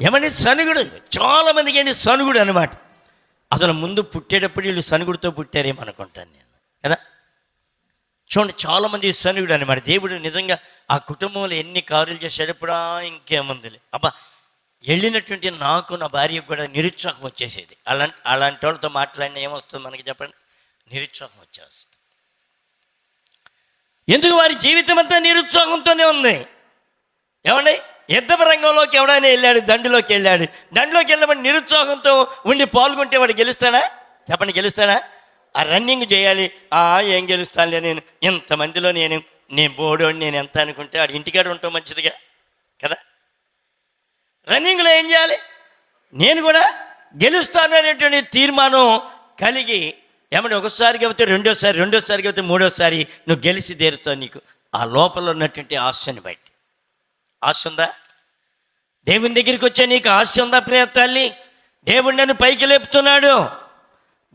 ఏమని సనుగుడు, చాలామందికి ఏంటి సనుగుడు అనమాట. అసలు ముందు పుట్టేటప్పుడు వీళ్ళు సనుగుడితో పుట్టారేమనుకుంటాను నేను కదా. చూడండి, చాలామంది సనుగుడు అనమాట. దేవుడు నిజంగా ఆ కుటుంబంలో ఎన్ని కార్యాలు చేసేటప్పుడు ఇంకేముందిలే అబ్బా, వెళ్ళినటువంటి నాకు నా భార్యకు కూడా నిరుత్సాహం వచ్చేసేది. అలాంటి వాళ్ళతో మాట్లాడినా ఏమొస్తుంది మనకి చెప్పండి? నిరుత్సాహం వచ్చేస్తుంది. ఎందుకు? వారి జీవితం అంతా నిరుత్సాహంతోనే ఉంది. ఏమండి, యుద్ధపు రంగంలోకి ఎవడైనా వెళ్ళాడు, దండులోకి వెళ్ళినప్పుడు నిరుత్సాహంతో ఉండి పాల్గొంటే వాడు గెలుస్తాడా? చెప్పండి, గెలుస్తాడా? ఆ రన్నింగ్ చేయాలి, ఏం గెలుస్తానులే నేను, ఇంతమందిలో నేను బోడోని, నేను ఎంత అనుకుంటే ఆడు ఇంటికాడ ఉంటాం మంచిదిగా కదా. రన్నింగ్లో ఏం చేయాలి? నేను కూడా గెలుస్తాను అనేటువంటి తీర్మానం కలిగి, ఏమంటే ఒకసారి కాబట్టి రెండోసారి కాబట్టి మూడోసారి నువ్వు గెలిచి తీరుతావు. నీకు ఆ లోపల ఉన్నటువంటి ఆశని బట్టి. ఆశ ఉందా? దేవుని దగ్గరికి వచ్చే నీకు ఆశ ఉందా ప్రియ తల్లి? దేవుడు నన్ను పైకి లేపుతున్నాడు.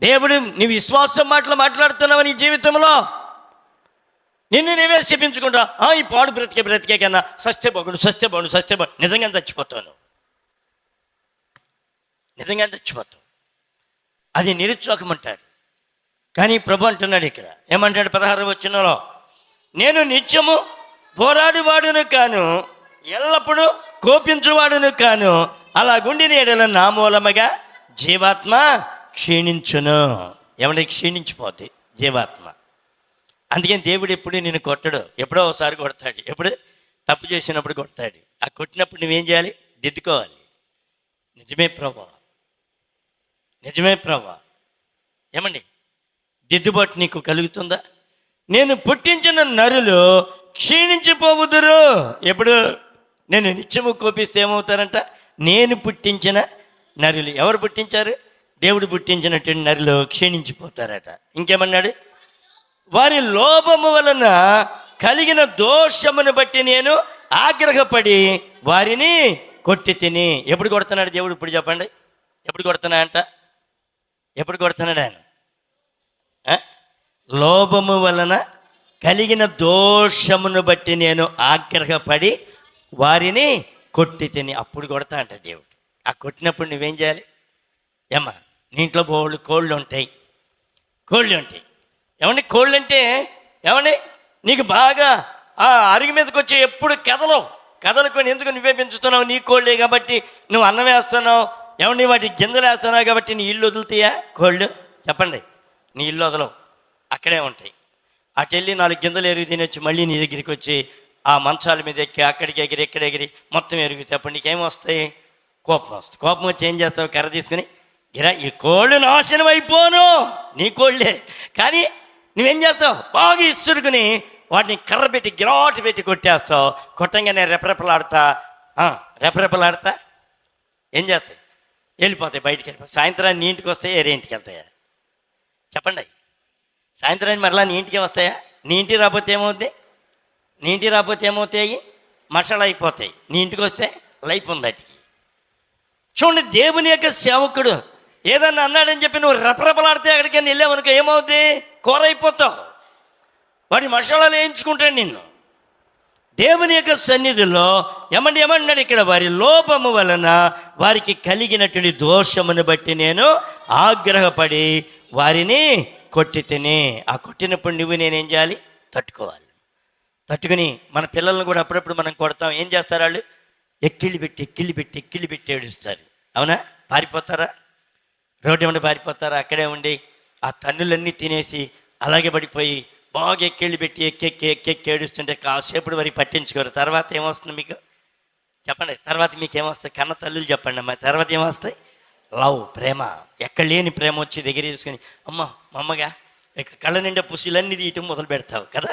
దేవుడు నీ విశ్వాసం మాట్లాడుతున్నావు. నీ జీవితంలో నిన్ను నీవే శపించుకుంటా, ఈ పాడు బ్రతికే కన్నా సస్తే బాగుండు. నిజంగా చచ్చిపోతావు. అది నిరుత్సాహం అంటారు. కానీ ప్రభు అంటున్నాడు ఇక్కడ, ఏమంటాడు 16వ వచనంలో, నేను నిత్యము పోరాడువాడును కాను, ఎల్లప్పుడూ కోపించువాడును కాను, అలా గుండిన ఎడల నా మూలముగా జీవాత్మ క్షీణించును. ఏమంటే క్షీణించిపోతే జీవాత్మ. అందుకని దేవుడు ఎప్పుడు నిన్ను కొట్టడు, ఎప్పుడో ఒకసారి కొడతాడు. ఎప్పుడు? తప్పు చేసినప్పుడు కొడతాడు. ఆ కొట్టినప్పుడు నువ్వేం చేయాలి? దిద్దుకోవాలి. నిజమే ప్రభా. ఏమండి, దిద్దుబాటు నీకు కలుగుతుందా? నేను పుట్టించిన నరులు క్షీణించిపోవుదురు. ఎప్పుడు? నేను నిత్యము కోపిస్తే ఏమవుతారంట? నేను పుట్టించిన నరులు. ఎవరు పుట్టించారు? దేవుడు పుట్టించినటువంటి నరులు క్షీణించిపోతారట. ఇంకేమన్నాడు? వారి లోపము వలన కలిగిన దోషమును బట్టి నేను ఆగ్రహపడి వారిని కొట్టి తిని. ఎప్పుడు కొడుతున్నాడు దేవుడు? ఇప్పుడు చెప్పండి, ఎప్పుడు కొడుతున్నాడంట? ఎప్పుడు కొడుతున్నాడు ఆయన? లోభము వలన కలిగిన దోషమును బట్టి నేను ఆగ్రహపడి వారిని కొట్టి తిని. అప్పుడు కొడతా అంట దేవుడు. ఆ కొట్టినప్పుడు నువ్వేం చేయాలి? ఏమ్మా, నీ ఇంట్లో కోళ్ళు ఉంటాయి. ఏమండి, కోళ్ళు అంటే ఏమండి, నీకు బాగా అరుగు మీదకి వచ్చి ఎప్పుడు కదలుకొని, ఎందుకు నువ్వే పెంచుతున్నావు? నీ కోళ్ళే కాబట్టి నువ్వు అన్నం వేస్తున్నావు. ఏమండి, వాటి గింజలు వేస్తున్నావు కాబట్టి నీ ఇల్లు వదులుతాయా కోళ్ళు? చెప్పండి, నీ ఇల్లు వదలవు, అక్కడే ఉంటాయి. అటు వెళ్ళి 4 గింజలు ఎరుగు తినొచ్చి మళ్ళీ నీ దగ్గరికి వచ్చి ఆ మంచాల మీద ఎక్కి అక్కడికి ఎగిరి ఇక్కడ ఎగిరి మొత్తం ఎరుగుతాయి. అప్పుడు నీకేం వస్తాయి? కోపం వస్తుంది. కోపం వచ్చి ఏం చేస్తావు? కర్ర తీసుకుని ఈ కోళ్ళు నాశనం అయిపోను, నీ కోళ్ళే. కానీ నువ్వేం చేస్తావు? బాగా ఇసురుకుని వాటిని కర్ర పెట్టి గిరాటు పెట్టి కొట్టేస్తావు. కొట్టంగానే రెపరెపలాడతా ఏం చేస్తాయి? వెళ్ళిపోతాయి, బయటికి వెళ్ళిపోతాయి. సాయంత్రాన్ని నీ ఇంటికి వస్తాయా? ఏరే ఇంటికి వెళ్తాయా? చెప్పండి. సాయంత్రాన్ని మరలా నీ ఇంటికి వస్తాయా? నీ ఇంటికి రాకపోతే ఏమవుతాయి? మసాలా అయిపోతాయి. నీ ఇంటికి వస్తే లైఫ్ ఉంది అటుకి. చూడండి, దేవుని యొక్క సేవకుడు ఏదన్నా అన్నాడని చెప్పి నువ్వు రెపరెపలాడితే అక్కడికైనా వెళ్ళావనుకో ఏమవుతుంది? కూర అయిపోతావు. వాడి మసాలాలు వేయించుకుంటాడు నిన్ను. దేవుని యొక్క సన్నిధిలో ఏమన్నాడు ఇక్కడ? వారి లోపము వలన వారికి కలిగినటువంటి దోషమును బట్టి నేను ఆగ్రహపడి వారిని కొట్టి తిని. ఆ కొట్టినప్పుడు నేనేం చేయాలి? తట్టుకుని మన పిల్లలను కూడా అప్పుడప్పుడు మనం కొడతాం. ఏం చేస్తారు వాళ్ళు? ఎక్కిళ్ళు పెట్టి ఏడుస్తారు. అవునా? పారిపోతారా? రోడ్డు ఏమన్నా పారిపోతారా? అక్కడే ఉండి ఆ తన్నులన్నీ తినేసి అలాగే పడిపోయి బాగా ఎక్కిళ్ళు పెట్టి ఎక్కి ఏడుస్తుంటే కాసేపుడు వరకు పట్టించుకోరు. తర్వాత ఏమొస్తుంది మీకు? చెప్పండి, తర్వాత మీకు ఏమొస్తాయి? కన్న తల్లులు చెప్పండి అమ్మా. తర్వాత ఏమొస్తాయి? లవ్, ప్రేమ. ఎక్కడ లేని ప్రేమ వచ్చి దగ్గర తీసుకుని అమ్మగా ఇక కళ్ళ నిండా పుసిలన్నీ తీయటం మొదలు పెడతావు కదా.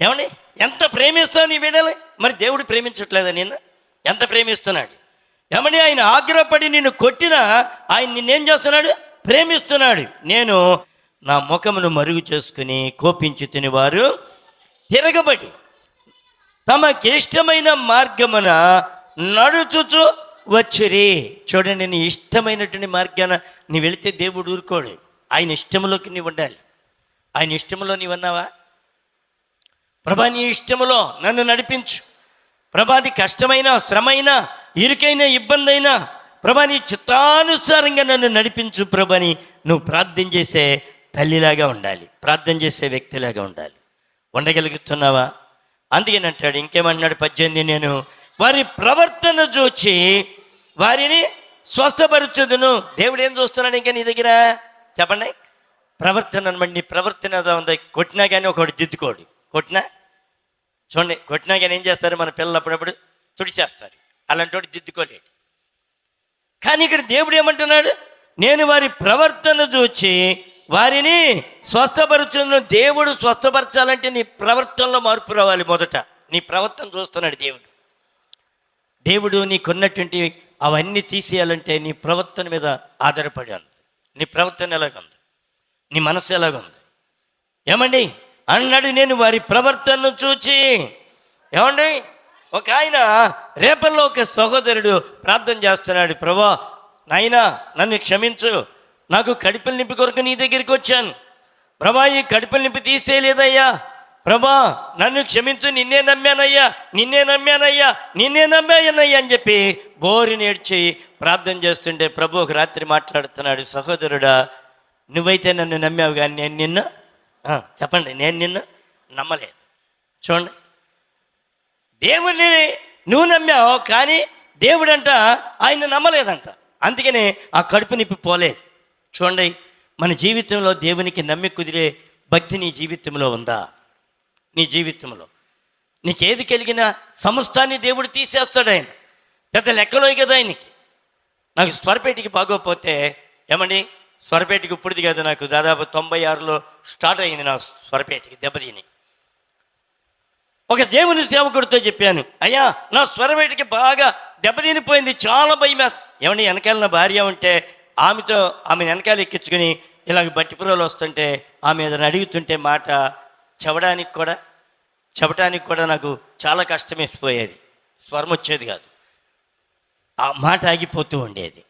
ఏమండి, ఎంత ప్రేమిస్తావు నీ బిడ్డలు? మరి దేవుడు ప్రేమించట్లేదా నిన్ను? ఎంత ప్రేమిస్తున్నాడు? ఏమండి, ఆయన ఆగ్రహపడి నిన్ను కొట్టినా ఆయన నిన్నేం చేస్తున్నాడు? ప్రేమిస్తున్నాడు. నేను నా ముఖమును మరుగు చేసుకుని కోపించి తినేవారు తిరగబడి తమకి ఇష్టమైన మార్గమున నడుచుచు వచ్చిరి. చూడండి, నీ ఇష్టమైనటువంటి మార్గాన నీ వెళితే దేవుడు ఊరుకోడు. ఆయన ఇష్టంలోకి నీవు ఉండాలి. ఆయన ఇష్టంలో నీవన్నావా? ప్రభా, నీ ఇష్టములో నన్ను నడిపించు. ప్రభాది కష్టమైన శ్రమైన ఇరుకైన ఇబ్బంది అయినా ప్రభా నీ చిత్తానుసారంగా నన్ను నడిపించు ప్రభని నువ్వు ప్రార్థన చేసే తల్లిలాగా ఉండాలి, ప్రార్థన చేసే వ్యక్తిలాగా ఉండాలి. ఉండగలుగుతున్నావా? అందుకని అంటాడు, ఇంకేమన్నాడు 18, నేను వారి ప్రవర్తన చూచి వారిని స్వస్థపరచుదును. దేవుడు ఏం చూస్తున్నాడు ఇంకా నీ దగ్గర? చెప్పండి. ప్రవర్తన అనమాట. నీ ప్రవర్తన ఏదో ఉంది. కొట్టినా కానీ ఒకటి దిద్దుకోడు. కొట్టినా చూడండి, కొట్టినా కానీ ఏం చేస్తారు మన పిల్లలు? అప్పుడప్పుడు తుడిచేస్తారు. అలాంటి వాడు దిద్దుకోలేడు. కానీ ఇక్కడ దేవుడు ఏమంటున్నాడు? నేను వారి ప్రవర్తన చూచి వారిని స్వస్థపరచును. దేవుడు స్వస్థపరచాలంటే నీ ప్రవర్తనలో మార్పు రావాలి. మొదట నీ ప్రవర్తన చూస్తున్నాడు దేవుడు. దేవుడు నీకున్నటువంటి అవన్నీ తీసేయాలంటే నీ ప్రవర్తన మీద ఆధారపడి ఉంది. నీ ప్రవర్తన ఎలాగుంది, నీ మనసు ఎలాగుంది? ఏమండి అన్నాడు, నేను వారి ప్రవర్తనను చూచి. ఏమండి ఒక ఆయన రేపల్లో ఒక సహోదరుడు ప్రార్థన చేస్తున్నాడు, ప్రభా నాయనా నన్ను క్షమించు, నాకు కడుపుల నింపి కొరకు నీ దగ్గరికి వచ్చాను ప్రభా, ఈ కడుపుల నింపి తీసేయలేదయ్యా ప్రభా, నన్ను క్షమించు, నిన్నే నమ్మానయ్యా అని చెప్పి బోరి నేడ్చి ప్రార్థన చేస్తుంటే ప్రభు ఒక రాత్రి మాట్లాడుతున్నాడు, సహోదరుడా నువ్వైతే నన్ను నమ్మావు కానీ నేను నిన్ను చెప్పండి నేను నిన్ను నమ్మలేదు. చూడండి, దేవుడిని నువ్వు నమ్మావు కానీ దేవుడంట ఆయన నమ్మలేదంట. అందుకనే ఆ కడుపు నిప్పి పోలేదు. చూడండి, మన జీవితంలో దేవునికి నమ్మి కుదిరే భక్తి నీ జీవితంలో ఉందా? నీ జీవితంలో నీకు ఏది కలిగినా సమస్తాన్ని దేవుడు తీసేస్తాడు. ఆయన పెద్ద లెక్కలో కదా ఆయనకి. నాకు స్వరపేటకి బాగోపోతే ఏమండి, స్వరపేటకి ఇప్పుడుది కదా, నాకు దాదాపు 96లో స్టార్ట్ అయింది నా స్వరపేటకి దెబ్బతిని. ఒక దేవుని సేవకుడితో చెప్పాను, అయ్యా నా స్వరపేటకి బాగా దెబ్బతినిపోయింది, చాలా భయం. ఏమండి వెనకాల నా భార్య ఉంటే ఆమె వెనకాల ఎక్కించుకుని ఇలాగ బట్టిపురలు వస్తుంటే ఆమె ఏదైనా అడుగుతుంటే మాట చెప్పడానికి కూడా నాకు చాలా కష్టం వేసిపోయేది. స్వరం వచ్చేది కాదు, ఆ మాట ఆగిపోతూ ఉండేది.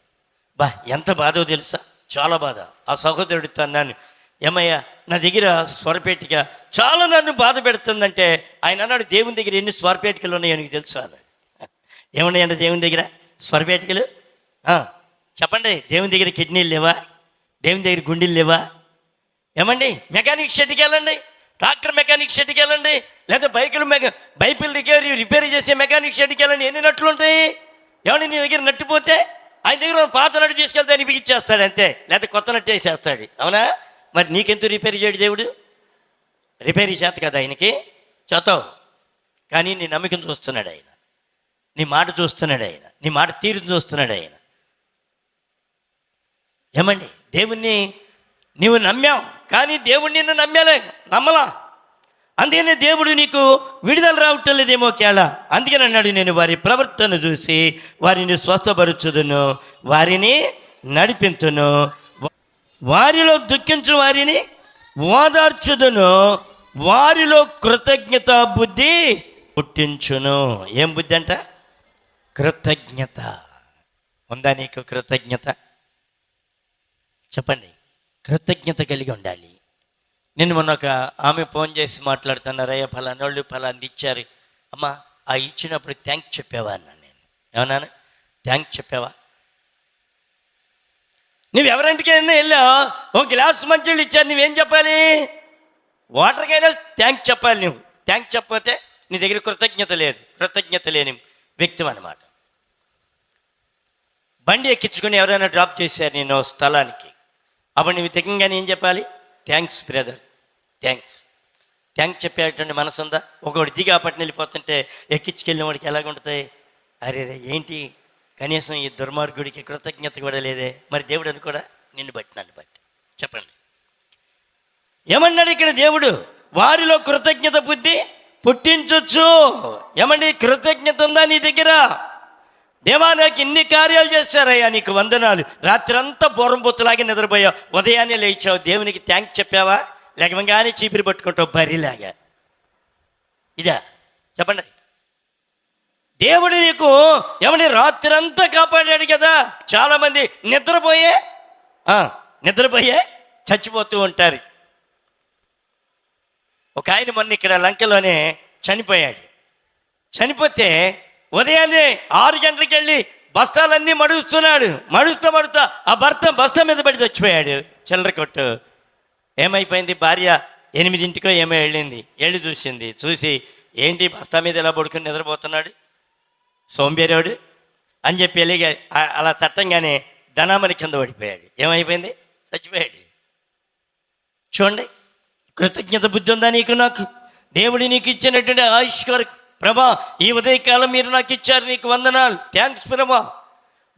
ఎంత బాధో తెలుసా, చాలా బాధ. ఆ సహోదరుడితో అన్నాను, ఏమయ్యా నా దగ్గర స్వరపేటిక చాలా నన్ను బాధ పెడుతుందంటే ఆయన అన్నాడు, దేవుని దగ్గర ఎన్ని స్వరపేటికలు ఉన్నాయో నీకు తెలుసా? ఏమున్నాయంటే దేవుని దగ్గర స్వరపేటికలు చెప్పండి. దేవుని దగ్గర కిడ్నీలు లేవా? దేవుని దగ్గర గుండెలు లేవా? ఏమండి మెకానిక్ షెడ్కి వెళ్ళండి, ట్రాక్టర్ మెకానిక్ షెడ్కి వెళ్ళండి, లేదా బైకులు రిపేర్ చేసే మెకానిక్ షెడ్కి వెళ్ళండి. ఎన్ని నట్లు ఉంటాయి? ఏమండి నీ దగ్గర నట్టిపోతే ఆయన దగ్గర పాత నట్టు తీసుకెళ్తే ఆయన బిగిచ్చేస్తాడు అంతే, లేదా కొత్త నట్టు వేసేస్తాడు. అవునా? మరి నీకెందుకు రిపేర్ చేయడు దేవుడు? రిపేర్ చేత కదా ఆయనకి, చేతావు. కానీ నీ నమ్మకం చూస్తున్నాడు ఆయన, నీ మాట చూస్తున్నాడు ఆయన, నీ మాట తీరు చూస్తున్నాడు ఆయన. ఏమండి దేవుణ్ణి నీవు నమ్మావు కానీ దేవుడు నిన్ను నమ్మలా. అందుకనే దేవుడు నీకు విడుదల రావటం లేదేమో కేళ. అందుకని అన్నాడు, నేను వారి ప్రవర్తన చూసి వారిని స్వస్థపరచుదును, వారిని నడిపించును, వారిలో దుఃఖించు వారిని ఓదార్చుదును, వారిలో కృతజ్ఞత బుద్ధి పుట్టించును. ఏం బుద్ధి అంట? కృతజ్ఞత. ఉందా నీకు కృతజ్ఞత? చెప్పండి. కృతజ్ఞత కలిగి ఉండాలి. నేను మొన్న ఒక ఆమె ఫోన్ చేసి మాట్లాడుతున్నారు, అయ్యా ఫలానోళ్ళు ఫలాంది ఇచ్చారు, అమ్మా ఆ ఇచ్చినప్పుడు థ్యాంక్స్ చెప్పావా అన్నాను. నేను ఏమన్నాను? థ్యాంక్స్ చెప్పావా? నువ్వు ఎవరింటికైనా వెళ్ళావు, ఒక గ్లాస్ మంచిళ్ళు ఇచ్చారు, నువ్వేం చెప్పాలి? వాటర్కైనా థ్యాంక్స్ చెప్పాలి. నువ్వు థ్యాంక్స్ చెప్పకపోతే నీ దగ్గర కృతజ్ఞత లేదు. కృతజ్ఞత లేని వ్యక్తి అన్నమాట. బండి ఎక్కించుకొని ఎవరైనా డ్రాప్ చేశారు నేను స్థలానికి, అప్పుడు నువ్వు దిగంగానే ఏం చెప్పాలి? థ్యాంక్స్ బ్రదర్, థ్యాంక్స్ చెప్పేటువంటి మనసు ఉందా? ఒకటి దిగి అప్పటిని వెళ్ళిపోతుంటే ఎక్కించుకెళ్ళిన వాడికి ఎలాగుంటుంది? అరే ఏంటి కనీసం ఈ దుర్మార్గుడికి కృతజ్ఞత కూడా లేదే, మరి దేవుడు అని కూడా నిన్ను బట్టి నన్ను బట్టి. చెప్పండి ఏమన్నాడు ఇక్కడ దేవుడు? వారిలో కృతజ్ఞత బుద్ధి పుట్టించొచ్చు. ఏమండి కృతజ్ఞత ఉందా నీ దగ్గర? దేవా నాకు ఇన్ని కార్యాలు చేశారయ్యా, నీకు వందనాలు. రాత్రి అంతా బోరంబొత్తులాగే నిద్రపోయావు, ఉదయాన్నే లేచావు, దేవునికి థ్యాంక్స్ చెప్పావా? లేకమంగానే చీపిరి పట్టుకుంటావు బరిలాగా. ఇదా? చెప్పండి. దేవుడు నీకు ఏమని రాత్రి అంతా కాపాడాడు కదా. చాలామంది నిద్రపోయే చచ్చిపోతూ ఉంటారు. ఒక ఆయన మొన్న ఇక్కడ లంకలోనే చనిపోయాడు. చనిపోతే ఉదయాన్నే 6 గంటలకు వెళ్ళి బస్తాలన్నీ మడుస్తున్నాడు. మడుస్తా ఆ భర్త బస్తా మీద పడి చచ్చిపోయాడు. చిల్లర కొట్టు. ఏమైపోయింది? భార్య 8 ఏమో వెళ్ళింది. వెళ్ళి చూసి ఏంటి బస్తా మీద ఎలా పడుకుని నిద్రపోతున్నాడు సోంబేరోడు అని చెప్పి వెళ్ళి అలా తట్టంగానే ధనామని కింద పడిపోయాడు. ఏమైపోయింది? చచ్చిపోయాడు. చూడండి, కృతజ్ఞత బుద్ధి ఉందా నీకు? నాకు దేవుడు నీకు ఇచ్చినటువంటి ఆయుష్కర ప్రభా, ఈ ఉదయకాలం మీరు నాకు ఇచ్చారు, నీకు వందనాలు, థ్యాంక్స్ ప్రభా,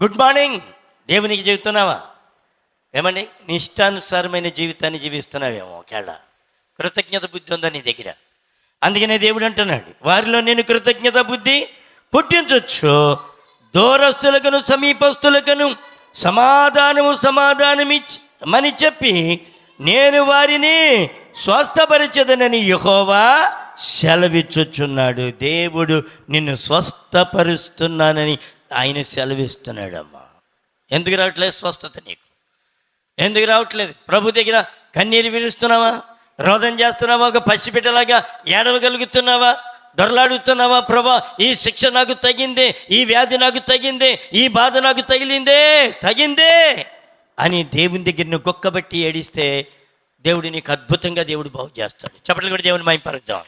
గుడ్ మార్నింగ్. దేవునికి చెబుతున్నావా? ఏమండి, నీ ఇష్టానుసారమైన జీవితాన్ని జీవిస్తున్నావేమో. ఒకవేళ కృతజ్ఞత బుద్ధి ఉందా నీ దగ్గర? అందుకనే దేవుడు అంటున్నాడు, వారిలో నేను కృతజ్ఞత బుద్ధి పుట్టించవచ్చు, దూరస్తులకును సమీపస్తులకును సమాధానమిచ్చమని చెప్పి నేను వారిని స్వస్థపరిచెదనని యెహోవా సెలవిచ్చుచున్నాడు. దేవుడు నిన్ను స్వస్థపరుస్తున్నానని ఆయన సెలవిస్తున్నాడమ్మా. ఎందుకు రావట్లేదు స్వస్థత నీకు? ఎందుకు రావట్లేదు? ప్రభు దగ్గర కన్నీరు విడుస్తున్నావా? రోదన చేస్తున్నావా? ఒక పసిబిడ్డలాగా ఏడవగలుగుతున్నావా? దొరలాడుతున్నావా? ప్రభా, ఈ శిక్ష నాకు తగిందే, ఈ వ్యాధి నాకు తగిందే, ఈ బాధ నాకు తగిందే అని దేవుని దగ్గర నువ్వు గొక్కబట్టి ఏడిస్తే దేవుడు నీకు అద్భుతంగా దేవుడు బాగు చేస్తాడు. చెప్పట్లు కూడా దేవుని మహిమపరుద్దాం.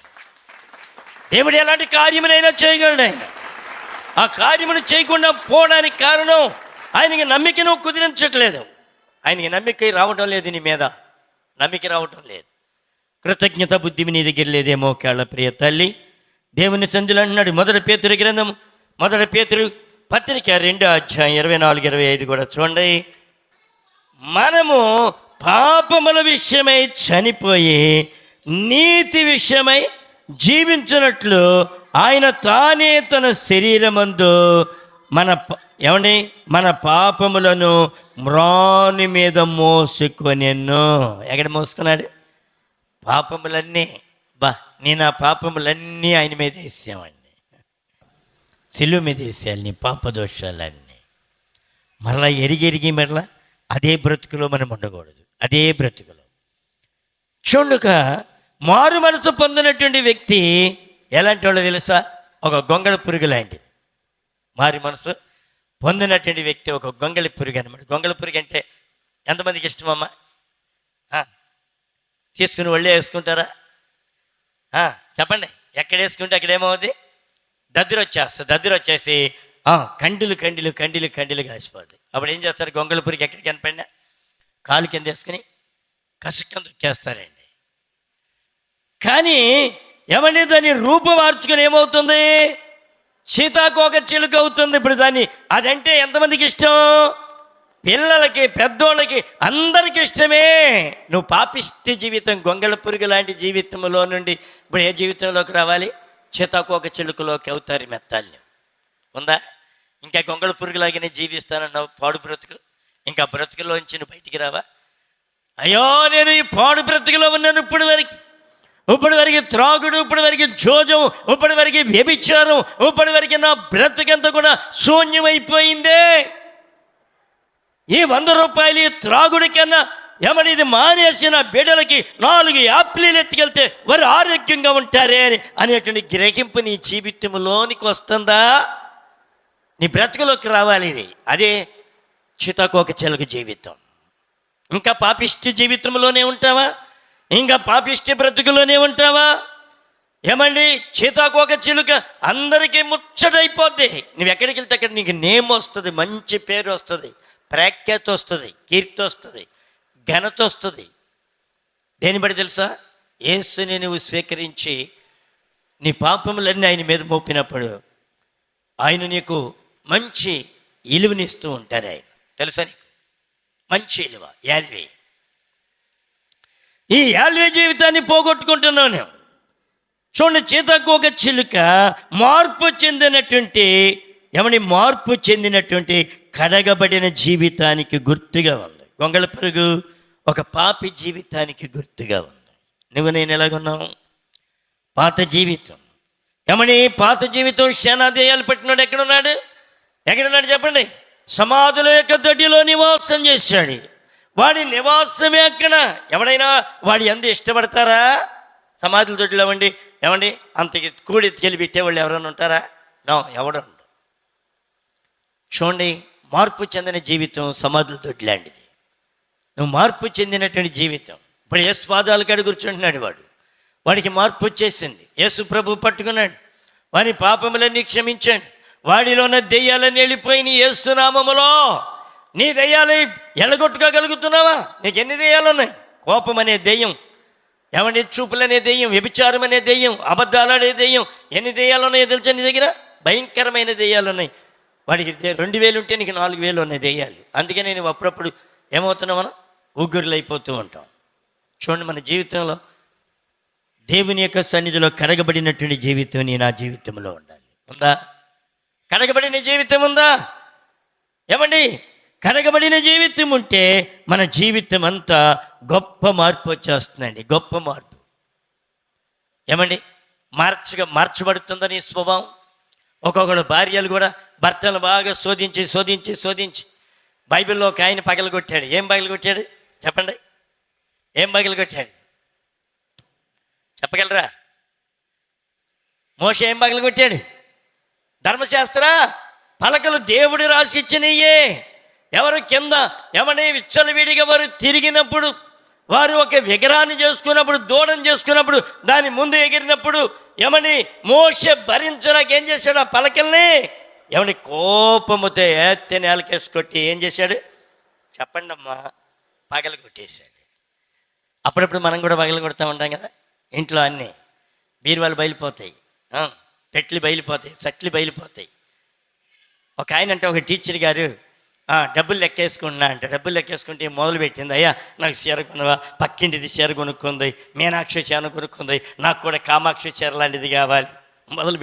దేవుడు ఎలాంటి కార్యమునైనా చేయగలడు. ఆయన ఆ కార్యమును చేయకుండా పోవడానికి కారణం ఆయనకి నమ్మిక నువ్వు కుదిరించట్లేదు. ఆయనకి నమ్మిక రావటం లేదు, నీ మీద నమ్మిక రావటం లేదు. కృతజ్ఞత బుద్ధి నీ దగ్గర లేదేమో. కేళ్ళ ప్రియ తల్లి, దేవుని సందులు అంటున్నాడు. 1 పేతురు గ్రంథం 1 పేతురు పత్రిక 2:24-25 కూడా చూడండి. మనము పాపముల విషయమై చనిపోయి నీతి విషయమై జీవించినట్లు ఆయన తానే తన శరీరమందు మన పాపములను మ్రాని మీద మోసుకొనెను. ఎక్కడ మోసుకున్నాడు? పాపములన్నీ నేను ఆ పాపములన్నీ ఆయన మీద వేసామండి. సిలువ మీద వేసేయాలి నీ పాపదోషాలన్నీ. మరలా ఎరిగి మరలా అదే బ్రతుకులో మనం ఉండకూడదు. అదే బ్రతుకులో చూడుక మారు మనసు పొందినటువంటి వ్యక్తి ఎలాంటి వాళ్ళు తెలుసా? ఒక గొంగళ పురుగు లాంటిది. మారు మనసు పొందినటువంటి వ్యక్తి ఒక గొంగళి పురుగు అనమాట. గొంగళి పురుగు అంటే ఎంతమందికి ఇష్టమమ్మా? తీసుకుని ఒళ్ళే వేసుకుంటారా? చెప్పండి. ఎక్కడ వేసుకుంటే అక్కడ ఏమవుద్ది? దద్దురు వచ్చేసి కండిలు కాసిపోద్ది. అప్పుడు ఏం చేస్తారు? గొంగళి పురుగు ఎక్కడికి కనపడినా కాలు కింద వేసుకుని కసుక్కం తొక్కేస్తారండి. కానీ ఏమండి, దాన్ని రూపం మార్చుకుని ఏమవుతుంది? సీతాకోక చిలుక అవుతుంది. ఇప్పుడు దాన్ని అదంటే ఎంతమందికి ఇష్టం? పిల్లలకి, పెద్దోళ్ళకి, అందరికీ ఇష్టమే. నువ్వు పాపిష్టి జీవితం, గొంగళ పురుగు లాంటి జీవితంలో నుండి ఇప్పుడు ఏ జీవితంలోకి రావాలి? సీతాకోక చిలుకలోకి అవుతారు మెత్తాలి. ఉందా? ఇంకా గొంగళ పురుగులాగానే జీవిస్తానన్నావు పాడు బ్రతుకు. ఇంకా బ్రతుకులోంచి నువ్వు బయటికి రావా? అయ్యో, నేను ఈ పాడు బ్రతుకులో ఉన్నాను ఇప్పటి వరకు త్రాగుడు, ఇప్పటి వరకు జోజం, ఇప్పటి వరకు వ్యభిచారం, ఇప్పటి వరకు నా బ్రతుకంతా కూడా శూన్యమైపోయిందే. ఈ 100 రూపాయలు త్రాగుడి కన్నా ఏమని ఇది మానేసిన బిడ్డలకి 4 యాప్లీలు ఎత్తుకెళ్తే వారు ఆరోగ్యంగా ఉంటారే అనేటువంటి గ్రహింపు నీ జీవితంలోనికి వస్తుందా? నీ బ్రతుకులోకి రావాలి ఇది. అదే చితకోక చిలుక జీవితం. ఇంకా పాపిష్టి జీవితంలోనే ఉంటావా? ఇంకా పాపిష్టి బ్రతుకులోనే ఉంటావా? ఏమండి, సీతాకోక చిలుక అందరికీ ముచ్చటైపోద్ది. నువ్వు ఎక్కడికి వెళ్తే అక్కడ నీకు నేమ్ వస్తుంది, మంచి పేరు వస్తుంది, ప్రఖ్యాతి వస్తుంది, కీర్తి వస్తుంది, ఘనత వస్తుంది. దేని బట్టి తెలుసా? యేసుని నువ్వు స్వీకరించి నీ పాపములన్నీ ఆయన మీద మోపినప్పుడు ఆయన నీకు మంచి ఇలువనిస్తూ ఉంటారు. ఆయన తెలుసా నీకు? మంచి ఇలువ, యాల్వే. ఈ యాల్వే జీవితాన్ని పోగొట్టుకుంటున్నావు నేను. చూడండి, సీతాకోక చిలుక మార్పు చెందినటువంటి కడగబడిన జీవితానికి గుర్తుగా ఉంది. గొంగళ పురుగు ఒక పాపి జీవితానికి గుర్తుగా ఉంది. నువ్వు నేను ఎలాగున్నావు? పాత జీవితం. పాత జీవితం శనాదేయాలు పెట్టినాడు. ఎక్కడున్నాడు చెప్పండి? సమాధుల యొక్క దొడ్డిలో నివాసం చేశాడు. వాడి నివాసమే అక్కడ. ఎవడైనా వాడి అందు ఇష్టపడతారా? సమాధుల దొడ్డిలో అంత కూడి ఎత్తుకెళ్ళి పెట్టేవాళ్ళు ఎవరైనా ఉంటారా? నో, ఎవడండు. చూడండి, మార్పు చెందిన జీవితం సమాధుల తొట్టి లాంటిది. నువ్వు మార్పు చెందినటువంటి జీవితం. ఇప్పుడు యేసు పాదాల కాడ కూర్చుంటున్నాడు వాడికి మార్పు వచ్చేసింది. యేసు ప్రభు పట్టుకున్నాడు, వాని పాపములన్నీ క్షమించండి, వాడిలో ఉన్న దెయ్యాలన్నీ వెళ్ళిపోయి యేసు నామములో. నీ దెయ్యాలు ఎల్లగొట్టుకోగలుగుతున్నావా? నీకు ఎన్ని దెయ్యాలు ఉన్నాయి? కోపం అనే దెయ్యం, ఏమంటే చూపులు అనే దెయ్యం, వ్యభిచారం అనే దెయ్యం, అబద్ధాలు అనే దెయ్యం, ఎన్ని దెయ్యాలు ఉన్నాయో తెలుసా నీ దగ్గర? భయంకరమైన దెయ్యాలు ఉన్నాయి. వాడికి 2000 ఉంటే నీకు 4000 ఉన్నాయి దెయ్యాలు. అందుకే నేను అప్పుడప్పుడు ఏమవుతున్నాం, మనం ఊగురులు అయిపోతూ ఉంటాం. చూడండి, మన జీవితంలో దేవుని యొక్క సన్నిధిలో కడగబడినటువంటి జీవితం నా జీవితంలో ఉండాలి. ఉందా? కడగబడిన జీవితం ఉందా? ఏమండి, కడగబడిన జీవితం ఉంటే మన జీవితం అంతా గొప్ప మార్పు వచ్చేస్తుందండి. గొప్ప మార్పు. ఏమండి, మార్చబడుతుందా నీ స్వభావం? ఒక్కొక్కడు భార్యలు కూడా భర్తను బాగా శోధించి బైబిల్లో ఒక ఆయన పగలగొట్టాడు. ఏం పగలగొట్టాడు చెప్పండి? ఏం పగలగొట్టాడు చెప్పగలరా? మోషే ఏం పగలగొట్టాడు? ధర్మశాస్త్ర పలకలు దేవుడు రాసి ఇచ్చినయే. ఎవరు కింద ఏమని విచ్చలవిడిగా వారు తిరిగినప్పుడు, వారు ఒక విగ్రహాన్ని చేసుకున్నప్పుడు, దూడను చేసుకున్నప్పుడు, దాని ముందు ఎగిరినప్పుడు ఏమని మోషే భరించడానికి ఏం చేశాడు? ఆ పలకల్ని ఏమని కోపముతో ఎత్తి నేలకేసి కొట్టి ఏం చేశాడు చెప్పండి అమ్మా? పగలు కొట్టేశాడు. అప్పుడప్పుడు మనం కూడా పగలు కొడతా ఉంటాం కదా. ఇంట్లో అన్నీ బీరువాలు బయలుపోతాయి, పెట్లు బయలుపోతాయి, సట్లు బయలుపోతాయి. ఒక ఆయన అంటే ఒక టీచర్ గారు డబ్బులు లెక్కేసుకుంటున్నా అంటే, డబ్బులు లెక్కేసుకుంటే మొదలుపెట్టింది, అయ్యా నాకు చీర కొనవా, పక్కింటిది చీర కొనుక్కుంది, మీనాక్షి చీర కొనుక్కుంది, నాకు కూడా కామాక్షి చీర లాంటిది కావాలి. మొదలు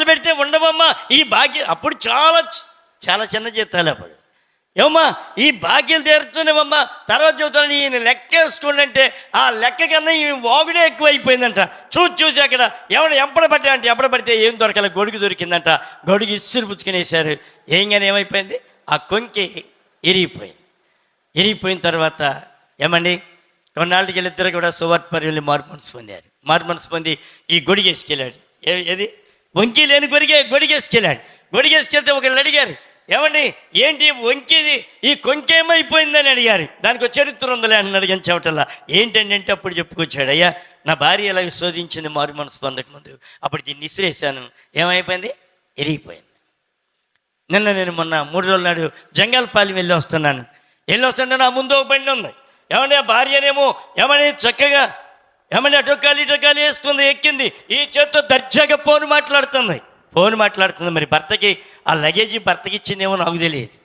పెడితే ఉండవమ్మా ఈ భాగ్యం. అప్పుడు చాలా చాలా చిన్న జీతాలు. అప్పుడు ఏమమ్మా ఈ భాగ్యం తీర్చునేవమ్మా, తర్వాత చెబుతాను ఈయన లెక్కేసుకుంటే ఆ లెక్క కన్నా ఈ వాగుడే ఎక్కువైపోయిందంట. చూసి అక్కడ ఎప్పుడు అంటే ఎప్పుడు పడితే ఏం దొరకాలి, గొడుగు దొరికిందంట. గొడుగు ఇసురు పుచ్చుకునేసారు. ఏంగానే ఏమైపోయింది? ఆ కొంకి ఇరిగిపోయిన తర్వాత ఏమండి కొన్నాళ్ళకి వీళ్ళిద్దరు కూడా సువార్పర్యుల్ని మారుమనసు పొంది ఈ గొడిగేసుకెళ్ళాడు. ఏది వంకి లేని గొడిగేసుకెళ్ళాడు. గొడిగేసుకెళ్తే ఒకళ్ళు అడిగారు, ఏమండి ఏంటి వంకిది ఈ కొంకేమైపోయిందని అడిగారు. దానికి ఒక చరిత్ర ఉందిలే అని అడిగిన చెవటల్లా. ఏంటంటే అప్పుడు చెప్పుకొచ్చాడు, అయ్యా నా భార్య ఎలా శోధించింది మారు మనసు పొందకముందు, అప్పుడు దీన్ని ఇసిరేసాను, ఏమైపోయింది? ఇరిగిపోయింది. నేను మొన్న 3 రోజుల నాడు జంగాలపాలెం వెళ్ళి వస్తుంటే నా ముందు ఒక బండి ఉంది. ఏమంటే ఆ భార్యనేమో ఏమని చక్కగా అటొక్కాలి వేస్తుంది, ఎక్కింది. ఈ చేత్తో దర్జాగా ఫోన్ మాట్లాడుతుంది. మరి భర్తకి ఆ లగేజీ భర్తకి ఇచ్చిందేమో నాకు తెలియదు.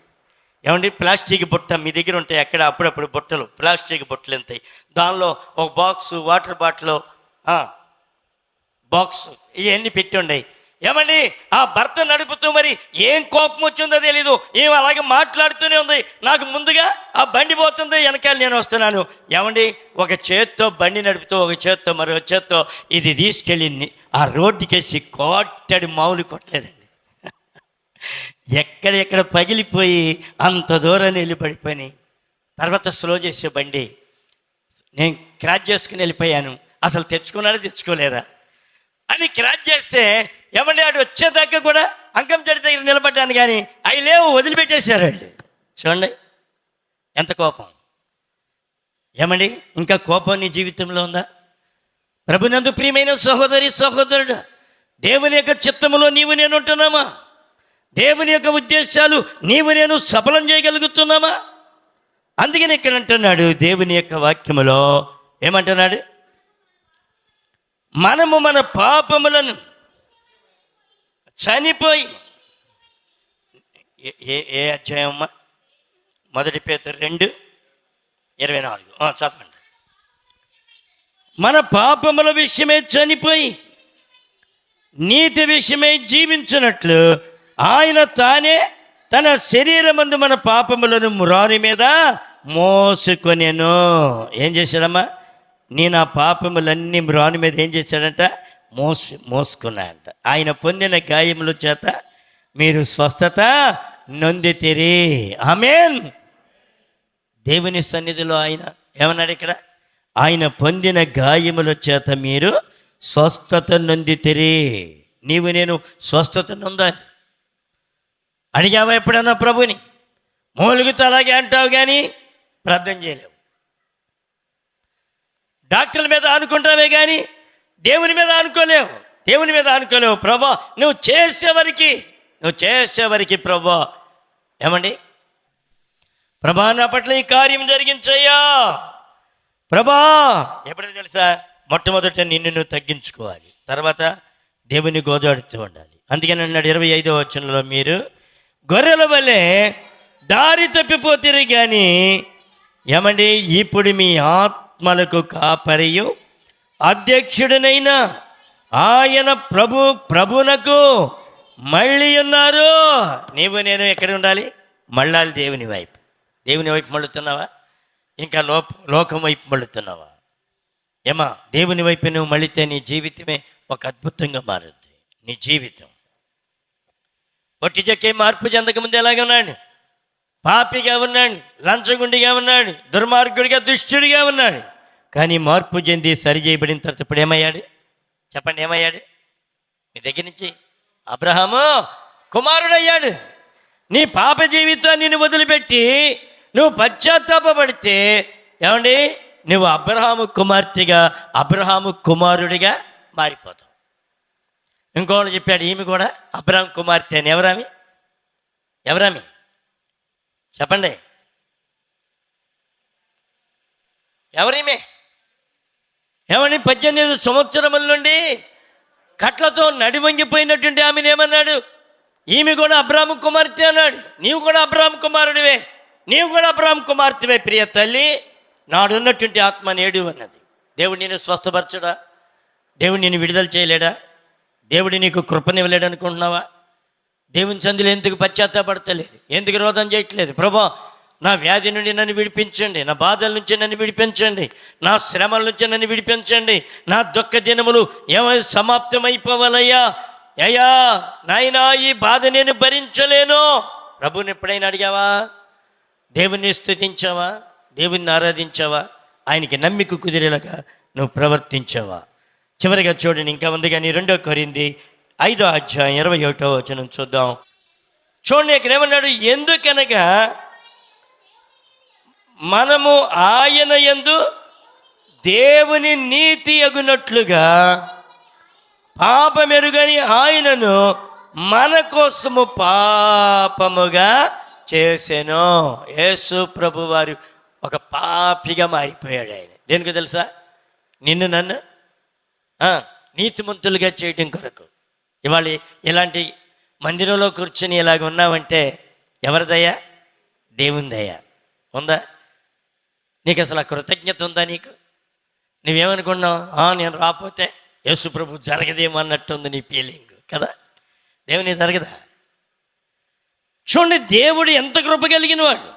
ఏమండి ప్లాస్టిక్ బుట్ట మీ దగ్గర ఉంటాయి అక్కడ, అప్పుడప్పుడు బుట్టలు, ప్లాస్టిక్ బుట్టలు ఎంతాయి, దానిలో ఒక బాక్సు, వాటర్ బాటిల్ బాక్స్ ఇవన్నీ పెట్టి ఉన్నాయి. ఏమండి ఆ భర్త నడుపుతూ మరి ఏం కోపం వచ్చిందో తెలీదు, ఏం అలాగే మాట్లాడుతూనే ఉంది. నాకు ముందుగా ఆ బండి పోతుంది, వెనకాల నేను వస్తున్నాను. ఏమండి ఒక చేత్తో బండి నడుపుతూ ఒక చేత్తో మరో చేత్తో ఇది తీసుకెళ్ళి ఆ రోడ్డుకేసి కొట్టాడు. మామూలు కొట్టలేదండి, ఎక్కడెక్కడ పగిలిపోయి అంత దూరాన్ని వెళ్ళి పడిపోయి. తర్వాత స్లో చేసే బండి నేను క్రాచ్ చేసుకుని వెళ్ళిపోయాను. అసలు తెచ్చుకోలేదా అని క్రాచ్ చేస్తే ఏమండి ఆడు వచ్చేదాకా కూడా అంకం చెడి దగ్గర నిలబడ్డాను, కానీ అవి లేవు, వదిలిపెట్టేశారండి. చూడండి ఎంత కోపం. ఏమండి ఇంకా కోపం నీ జీవితంలో ఉందా? ప్రభునందు ప్రియమైన సహోదరుడు, దేవుని యొక్క చిత్తములో నీవు నేను ఉంటున్నామా? దేవుని యొక్క ఉద్దేశాలు నీవు నేను సఫలం చేయగలుగుతున్నామా? అందుకని ఇక్కడ అంటున్నాడు దేవుని యొక్క వాక్యములో, ఏమంటున్నాడు? మనము మన పాపములను చనిపోయి, ఏ అధ్యాయం? 1 పేతురు 2:24 చదవండి. మన పాపముల విషయమై చనిపోయి నీతి విషయమై జీవించినట్లు ఆయన తానే తన శరీరమందు మన పాపములను మ్రాని మీద మోసుకొనెను. ఏం చేశాడమ్మా? నేను ఆ పాపములన్నీ మ్రాని మీద ఏం చేశాడంట? మోసుకున్నాయంట. ఆయన పొందిన గాయముల చేత మీరు స్వస్థత నొందితిరి. ఆమేన్. దేవుని సన్నిధిలో ఆయన ఏమన్నాడు ఇక్కడ? ఆయన పొందిన గాయముల చేత మీరు స్వస్థత నొందితిరి. నీవు నేను స్వస్థతను ఉందాలి. అడిగావా ఎప్పుడన్నా ప్రభుని? మూలుగుతో అలాగే అంటావు కానీ ప్రార్థన చేయలేవు. డాక్టర్ల మీద అనుకుంటావే కానీ దేవుని మీద అనుకోలేవు. దేవుని మీద అనుకోలేవు. ప్రభా నువ్వు చేసేవరికి ప్రభా ఏమండి, ప్రభా నా పట్ల ఈ కార్యం జరిగించయ్యా ప్రభా. ఎప్పుడైనా తెలుసా, మొట్టమొదట నిన్ను నువ్వు తగ్గించుకోవాలి, తర్వాత దేవుని గోదాడుతూ ఉండాలి. అందుకని అన్నాడు 25వ వచనంలో, మీరు గొర్రెల వలె దారి తప్పిపోతారు కానీ ఏమండి ఇప్పుడు మీ ఆత్మలకు కాపరియు అధ్యక్షుడినైన ఆయన ప్రభునకు మళ్ళీ ఉన్నారు. నీవు నేను ఎక్కడ ఉండాలి? మళ్ళాలి దేవుని వైపు. దేవుని వైపు మళ్ళుతున్నావా? ఇంకా లోకం వైపు మళ్ళుతున్నావా? ఏమా, దేవుని వైపు నువ్వు మళ్ళితే నీ జీవితమే ఒక అద్భుతంగా మారుద్ది. నీ జీవితం ఒట్టి చెక్కే మార్పు చెందకముందు ఎలాగ ఉన్నాడు? పాపిగా ఉన్నాడు, లంచగుండిగా ఉన్నాడు, దుర్మార్గుడిగా దుష్టుడిగా ఉన్నాడు. కానీ మార్పు చెంది సరి చేయబడిన తర్వాత ఇప్పుడు ఏమయ్యాడు? చెప్పండి, ఏమయ్యాడు? మీ దగ్గర నుంచి అబ్రహాము కుమారుడయ్యాడు. నీ పాప జీవితాన్ని నువ్వు వదిలిపెట్టి నువ్వు పశ్చాత్తాపడితే ఏమండి, నువ్వు అబ్రహాము కుమార్తెగా, అబ్రహాము కుమారుడిగా మారిపోతావు. ఇంకోళ్ళు చెప్పాడు, ఈమె కూడా అబ్రహాం కుమార్తె అని. ఎవరామి చెప్పండి, ఎవరీమే? ఏమని 18 సంవత్సరముల నుండి కట్లతో నడివంగిపోయినటువంటి ఆమెను ఏమన్నాడు? ఈమె కూడా అబ్రాహాము కుమార్తె అన్నాడు. నీవు కూడా అబ్రాహాము కుమారుడివే, నీవు కూడా అబ్రాహాము కుమార్తెవే ప్రియ తల్లి, నాడున్నటువంటి ఆత్మ నేడు అన్నది. దేవుడు నేను స్వస్థపరచడా? దేవుడు నేను విడుదల చేయలేడా? దేవుడు నీకు కృపనివ్వలేడు అనుకుంటున్నావా? దేవుని సంధిలో ఎందుకు పశ్చాత్తాపడతలేదు? ఎందుకు రోధం చేయట్లేదు? ప్రభా నా వ్యాధి నుండి నన్ను విడిపించండి, నా బాధల నుంచి నన్ను విడిపించండి, నా శ్రమల నుంచి నన్ను విడిపించండి, నా దుఃఖ దినములు ఏమైనా సమాప్తమైపోవాలయ్యా. అయ్యా నాయనా, ఈ బాధ నేను భరించలేను. ప్రభుని ఎప్పుడైనా అడిగావా? దేవుణ్ణి స్తుతించావా? దేవుణ్ణి ఆరాధించావా? ఆయనకి నమ్మిక కుదిరేలాగా నువ్వు ప్రవర్తించావా? చివరిగా చూడండి, ఇంకా ఉంది కానీ 2 కొరింథీ 5వ అధ్యాయం 21వ వచనం చూద్దాం. చూడండి, ఇక్కడ ఏమన్నాడు? ఎందుకనగా మనము ఆయన యందు దేవుని నీతి అగునట్లుగా పాపమెరుగని ఆయనను మన కోసము పాపముగా చేసెను. యేసు ప్రభు వారు ఒక పాపిగా మారిపోయాడు. ఆయన దేనికి తెలుసా? నిన్ను నన్ను నీతిమంతులుగా చేయడం కొరకు. ఇవాళ ఇలాంటి మందిరంలో కూర్చొని ఇలాగ ఉన్నావంటే ఎవరిదయ్యా? దేవుని దయ ఉందా? నీకు అసలు ఆ కృతజ్ఞత ఉందా? నీకు నువ్వేమనుకున్నావు? నేను రాకపోతే యేసు ప్రభు జరగదేమో అన్నట్టుంది నీ ఫీలింగ్ కదా. దేవుని జరగదా? చూడండి, దేవుడు ఎంత కృప కలిగిన వాడు.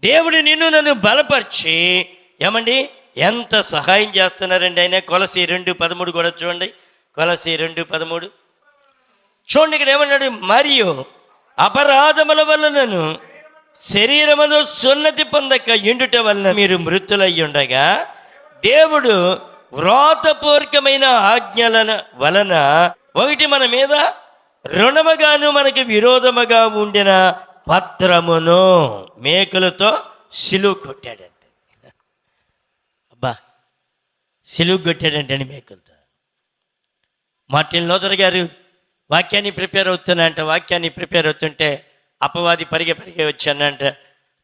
దేవుడు నిన్ను నన్ను బలపరిచి ఏమండి ఎంత సహాయం చేస్తున్నారండి ఆయన. కొలసి 2:13 కూడా చూడండి. కొలసి 2:13 చూడండి, ఇక్కడ ఏమన్నాడు? మరియు అపరాధముల వలనను శరీరమును సున్నతి పొందక ఎండుట వలన మీరు మృతులయ్యి ఉండగా దేవుడు వ్రాతపూర్వకమైన ఆజ్ఞల వలన ఒకటి మన మీద రుణముగాను మనకి విరోధముగా ఉండిన పత్రమును మేకులతో సిలువ కొట్టాడంట. అబ్బా, సిలువ కొట్టాడంటండి మేకులతో. మార్టిన్ లూథర్ గారు వాక్యాన్ని ప్రిపేర్ అవుతుంటే అపవాది పరిగె వచ్చానంట.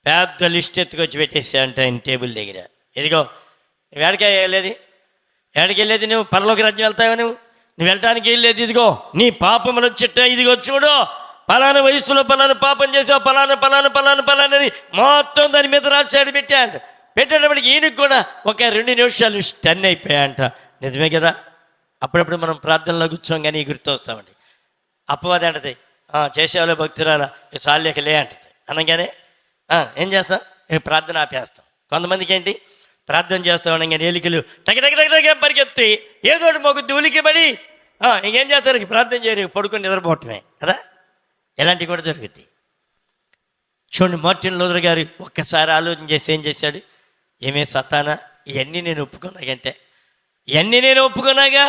పెద్ద లిస్ట్ ఎత్తుకొచ్చి పెట్టేసాయంట ఆయన టేబుల్ దగ్గర. ఇదిగో నువ్వు ఏడికి వెళ్ళేది నువ్వు పరలోక రాజ్యం వెళ్తావా? నువ్వు వెళ్ళటానికి వెళ్ళేది ఇదిగో నీ పాపములు వచ్చేట, ఇదిగో చూడు పలానా వయసులో పలానా పాపం చేసావు, పలానా మొత్తం దాని మీద రాశాడు పెట్టాయంట. పెట్టేటప్పటికి ఈయనకి కూడా ఒక 2 నిమిషాలు స్టన్ అయిపోయాయంట. నిజమే కదా, అప్పుడప్పుడు మనం ప్రార్థనలో కూర్చోం కానీ గుర్తు వస్తామండి. అపవాది అంటది, చేసేవాళ్ళ భక్తురాల సాల్యక లే అంటది. అనగానే ఏం చేస్తాం? ప్రార్థన ఆపేస్తాం. కొంతమందికి ఏంటి, ప్రార్థన చేస్తాం అనగానే ఎలికలు టగ పరిగెత్తి ఏదోటి మొగ్గుద్ది ఉలికిబడి ఇంకేం చేస్తారు? ప్రార్థన చేయరు, పడుకొని నిద్రపోవటమే కదా. ఇలాంటివి కూడా జరుగుద్ది. చూడండి, మార్టిన్ లూథర్ గారు ఒక్కసారి ఆలోచన చేసి ఏం చేశాడు? ఏమే సతానా, ఇవన్నీ నేను ఒప్పుకున్నాగా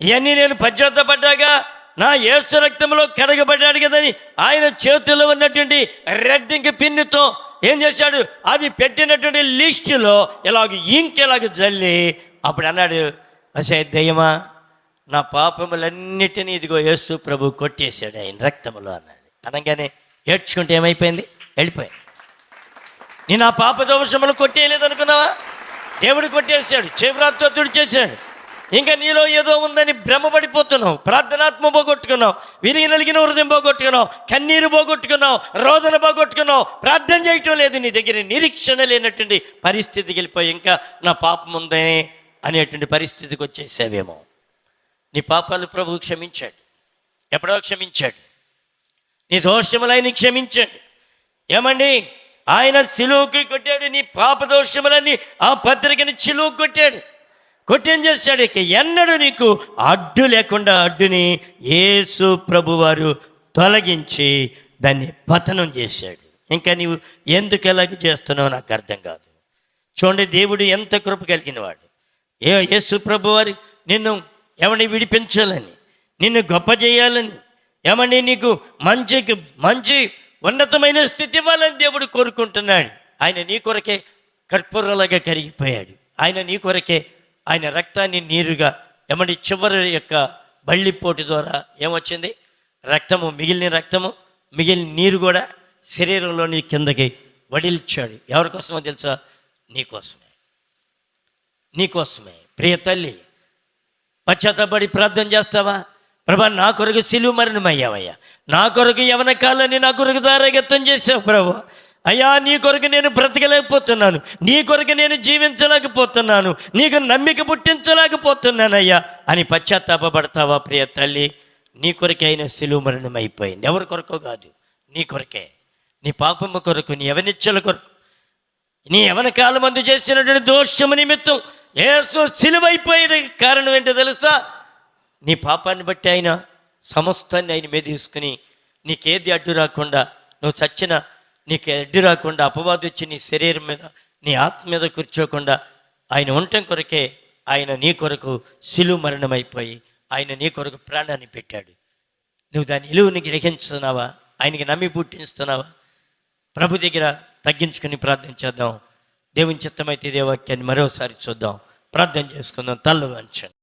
ఇవన్నీ నేను పశ్చాత్తపడ్డాగా నా యేసు రక్తంలో కడగబడ్డాడు కదని ఆయన చేతుల్లో ఉన్నటువంటి రెడ్ ఇంక్ పిన్నుతో ఏం చేశాడు, అది పెట్టినటువంటి లిస్టులో ఇలాగ ఇంకెలాగ జల్లి అప్పుడు అన్నాడు, అసే దయ్యమా నా పాపములన్నిటినీ ఇదిగో యేసు ప్రభు కొట్టేశాడు ఆయన రక్తములో అన్నాడు. అనగానే ఏడ్చుకుంటే ఏమైపోయింది, వెళ్ళిపోయింది. నేను ఆ పాప దోషములు కొట్టేయలేదు అనుకున్నావా? దేవుడు కొట్టేశాడు, చేవ్రాతో తుడిచేశాడు. ఇంకా నీలో ఏదో ఉందని భ్రమపడిపోతున్నావు, ప్రార్థనాత్మ పోగొట్టుకున్నావు, విరిగి నలిగిన హృదయం పోగొట్టుకున్నావు, కన్నీరు పోగొట్టుకున్నావు, రోదన పోగొట్టుకున్నావు, ప్రార్థన చేయటం లేదు, నీ దగ్గర నిరీక్షణ లేనటువంటి పరిస్థితికి వెళ్ళిపోయి ఇంకా నా పాపం ఉందే అనేటువంటి పరిస్థితికి వచ్చేసావేమో. నీ పాపాలు ప్రభువు క్షమించాడు, ఎప్పుడో క్షమించాడు. నీ దోషములైన క్షమించాడు. ఏమండి, ఆయన సిలువుకి కొట్టాడు, నీ పాప దోషములన్నీ ఆ పత్రికని సిలువుకి కొట్టాడు. కొట్టేం చేశాడు, ఇక ఎన్నడూ నీకు అడ్డు లేకుండా అడ్డుని యేసు ప్రభువారు తొలగించి దాన్ని పతనం చేశాడు. ఇంకా నీవు ఎందుకు ఎలాగ చేస్తున్నావు నాకు అర్థం కాదు. చూడండి, దేవుడు ఎంత కృప కలిగిన వాడు. యేసు ప్రభువారు నిన్ను ఏమని విడిపించాలని, నిన్ను గొప్ప చేయాలని, ఏమని నీకు మంచి ఉన్నతమైన స్థితి ఇవ్వాలని దేవుడు కోరుకుంటున్నాడు. ఆయన నీ కొరకే కర్పూరలాగా కరిగిపోయాడు. ఆయన నీ కొరకే ఆయన రక్తాన్ని నీరుగా ఏమంటే చివరి యొక్క బళ్ళిపోటు ద్వారా ఏమొచ్చింది, రక్తము, మిగిలిన నీరు కూడా శరీరంలోని కిందకి వడిల్చాడు. ఎవరి కోసమో తెలుసా? నీకోసమే. ప్రియ తల్లి, పశ్చాత్తపడి ప్రార్థన చేస్తావా? ప్రభా, నా కొరకు సిలువ మరణమయ్యావయ్యా, నా కొరకు యవన కాలాన్ని నా కొరకు దారగత్తం చేసావు ప్రభా. అయ్యా, నీ కొరకు నేను బ్రతకలేకపోతున్నాను, నీ కొరకు నేను జీవించలేకపోతున్నాను, నీకు నమ్మిక పుట్టించలేకపోతున్నాను అయ్యా అని పశ్చాత్తాపడతావా? ప్రియ తల్లి, నీ కొరకే అయిన సిలువ మరణం అయిపోయింది. ఎవరి కొరకో కాదు, నీ కొరకే, నీ పాపము కొరకు, నీ యవనిచ్చల కొరకు, నీ యవన కాలమందు చేసినటువంటి దోషము నిమిత్తం యేసు సిలువైపోయిన కారణం ఏంటో తెలుసా? నీ పాపాన్ని బట్టి ఆయన సమస్తాన్ని ఆయన మీద తీసుకుని నీకేది అడ్డు రాకుండా, నువ్వు చచ్చిన నీకు అడ్డు రాకుండా, అపవాదు వచ్చి నీ శరీరం మీద, నీ ఆత్మ మీద కూర్చోకుండా ఆయన ఉండటం కొరకే ఆయన నీ కొరకు సిలువ మరణం అయిపోయి ఆయన నీ కొరకు ప్రాణాన్ని పెట్టాడు. నువ్వు దాని విలువని గ్రహించుతున్నావా? ఆయనకి నమ్మి పుట్టిస్తున్నావా? ప్రభు దగ్గర తగ్గించుకుని ప్రార్థన చేద్దాం. దేవుని చిత్తమైతే ఇదే వాక్యాన్ని మరోసారి చూద్దాం, ప్రార్థన చేసుకుందాం. తల్లు వంచండి.